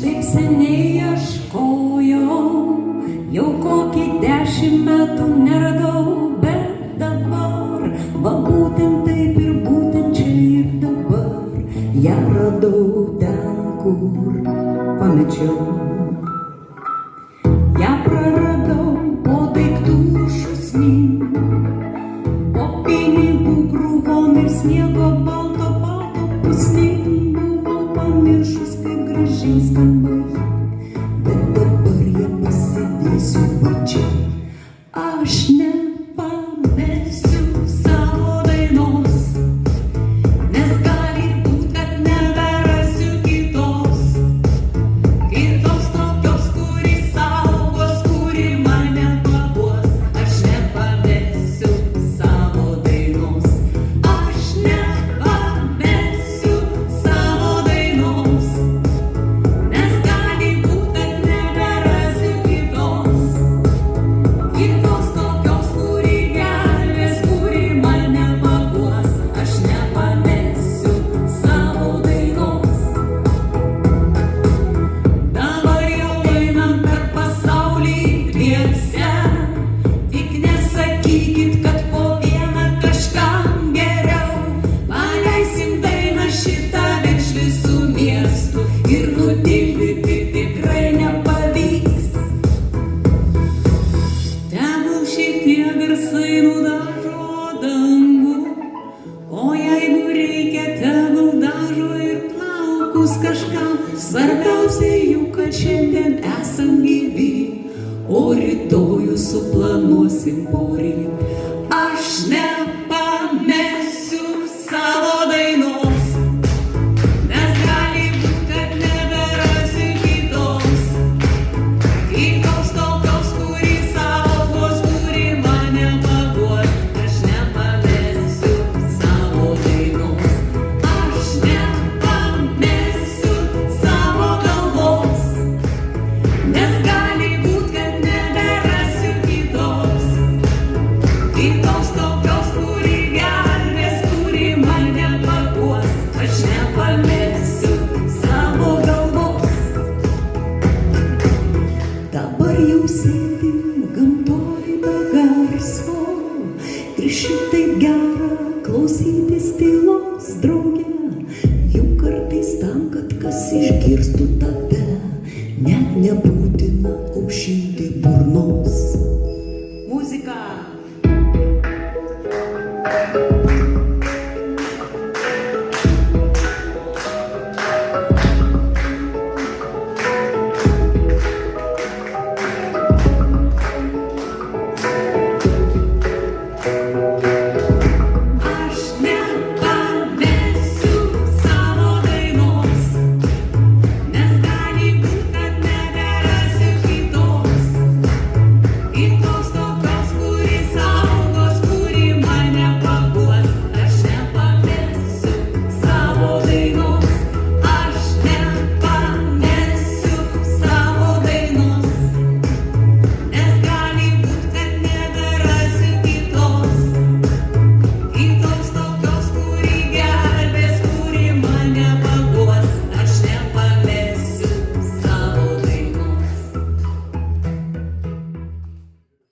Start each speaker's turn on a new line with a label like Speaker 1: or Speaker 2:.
Speaker 1: taip seniai ieškojau, jau kokį 10 metų neradau, bet dabar, va būtent taip ir būtent čia ir dabar, ją radau ten, kur pamečiau. Ją praradau po daiktų šūsny, po pinigų krūvom ir sniego balto pusny. Buvau pamiršus, kaip gražiai skamba ji, bet dabar ją pasidėsiu va čia. Aš nepamesiu savo dainos, nes gali būt, kad neberasiu kitos tokios, kuri saugos, kuri mane paguos. Aš nepamesiu savo dainos, aš nepamesiu savo dainos, nes gali būt, kad neberasiu kitos tokios, kuri gelbės, kuri mane paguos. Aš nepamesiu savo dainos. Dabar jau einam per pasaulį dviese, tik nesakykit, kad po vieną kažkam geriau. Paleisim dainą šitą virš visų miestų ir nutildyti tikrai nepavyks. Tegul šitie garsai nudažo dangų, o jeigu reikia, tegul dažo ir plaukus kažkam. Svarbiausia juk, kad šiandien esam gyvi, o rytojų suplanuosim poryt. Aš nepamesiu savo dainos, nes gali būt, kad neberasiu kitos tokios, kuri saugos, kuri mane paguos. Aš nepamesiu savo dainos, aš nepamesiu savo galvos, nes gali būt, kad neberasiu kitos tokios, kuri gelbės, kuri mane paguos. Aš nepamesiu savo galvos. Dabar jau sėdim gamtoj be garso ir šitaip gera klausytis tylos drauge. Juk kartais tam, kad kas išgirstų tave, net nebūtina aušinti burnos. Muzika.